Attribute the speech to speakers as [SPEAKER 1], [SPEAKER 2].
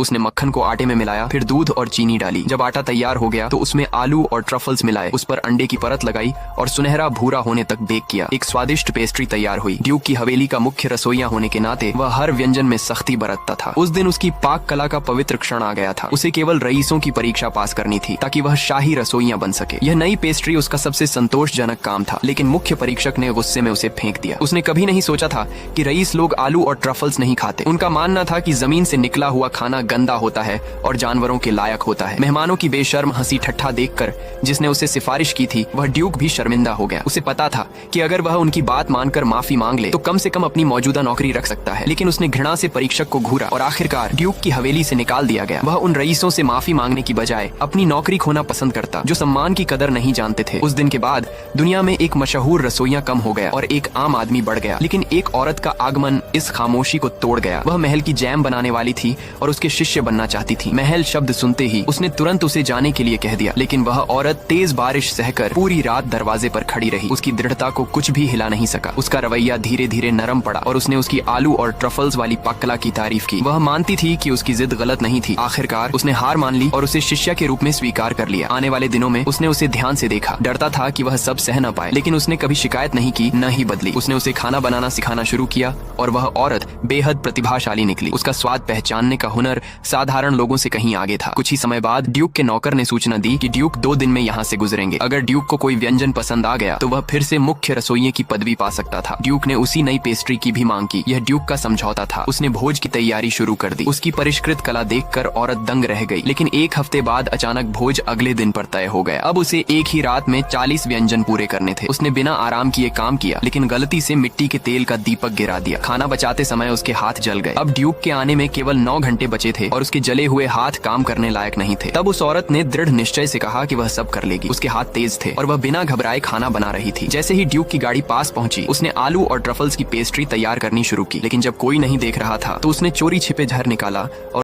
[SPEAKER 1] उसने मक्खन को आटे में मिलाया, फिर दूध और चीनी डाली। जब आटा तैयार हो गया तो उसमें आलू और ट्रफल्स मिलाए, उस पर अंडे की परत लगाई और सुनहरा भूरा होने तक बेक किया। एक स्वादिष्ट पेस्ट्री तैयार हुई। ड्यूक की हवेली का मुख्य रसोइया होने के नाते वह हर व्यंजन में सख्ती बरतता था। उस दिन उसकी पाक कला का पवित्र क्षण आ गया था। उसे केवल रईसों की परीक्षा पास करनी थी ताकि वह शाही रसोइया बन सके। यह नई पेस्ट्री उसका सबसे संतोषजनक काम था, लेकिन मुख्य परीक्षक ने गुस्से में उसे फेंक दिया। उसने कभी नहीं सोचा था कि रईस लोग आलू और ट्रफल्स नहीं खाते। उनका मानना था कि जमीन से निकला हुआ खाना गंदा होता है और जानवरों के लायक होता है। मेहमानों की बेशर्म हंसी ठट्ठा देखकर जिसने उसे सिफारिश की थी वह ड्यूक भी शर्मिंदा हो गया। उसे पता था कि अगर वह उनकी बात मानकर माफी मांग ले तो कम से कम अपनी मौजूदा नौकरी रख सकता है, लेकिन उसने घृणा से परीक्षक को घूरा और आखिरकार ड्यूक की हवेली से निकाल दिया गया। वह उन रईसों से माफी मांगने की बजाय अपनी नौकरी खोना पसंद करता जो सम्मान की कदर नहीं जानते थे। उस दिन के बाद दुनिया में एक मशहूर रसोइया कम हो गया और एक आम आदमी बढ़ गया, लेकिन एक औरत का आगमन इस खामोशी को तोड़ गया। वह महल की जैम बनाने वाली थी और उसके शिष्य बनना चाहती थी। महल शब्द सुनते ही उसने तुरंत उसे जाने के लिए कह दिया, लेकिन वह औरत तेज बारिश सहकर पूरी रात दरवाजे पर खड़ी रही। उसकी दृढ़ता को कुछ भी हिला नहीं सका। उसका रवैया धीरे धीरे नरम पड़ा और उसने उसकी आलू और ट्रफल्स वाली पकला की तारीफ की। वह मानती थी कि उसकी जिद गलत नहीं थी। आखिरकार उसने हार मान ली और उसे शिष्या के रूप में स्वीकार कर लिया। आने वाले दिनों में उसने उसे ध्यान से देखा। डरता था कि वह सब सह न पाए, लेकिन उसने कभी शिकायत नहीं की, न ही बदली। उसने उसे खाना बनाना सिखाना शुरू किया और वह औरत बेहद प्रतिभाशाली निकली। उसका स्वाद पहचानने का हुनर साधारण लोगों से कहीं आगे था। कुछ ही समय बाद ड्यूक के नौकर ने सूचना दी कि ड्यूक 2 दिन में यहाँ से गुजरेंगे। अगर ड्यूक को कोई व्यंजन पसंद आ गया तो वह फिर से मुख्य रसोइये की पदवी पा सकता था। ड्यूक ने उसी नई पेस्ट्री की भी मांग की। यह ड्यूक का समझौता था। उसने भोज की तैयारी शुरू कर दी। उसकी परिष्कृत कला देखकर औरत दंग रह गई, लेकिन एक हफ्ते बाद अचानक भोज अगले दिन पर तय हो गया। अब उसे एक ही रात में 40 व्यंजन पूरे करने थे। उसने बिना आराम किए काम किया, लेकिन गलती से मिट्टी के तेल का दीपक गिरा दिया। खाना बचाते समय उसके हाथ जल गए। अब ड्यूक के आने में केवल 9 घंटे बचे थे और उसके जले हुए हाथ काम करने लायक नहीं थे। तब उस औरत ने दृढ़ निश्चय से कहा कि वह सब कर लेगी। उसके हाथ तेज थे और वह बिना घबराए खाना बना रही थी। जैसे ही ड्यूक की गाड़ी पास पहुंची, उसने आलू और ट्रफल्स की पेस्ट्री तैयार करनी शुरू की, लेकिन जब कोई नहीं देख रहा था तो उसने चोरी छिपे जहर निकाला और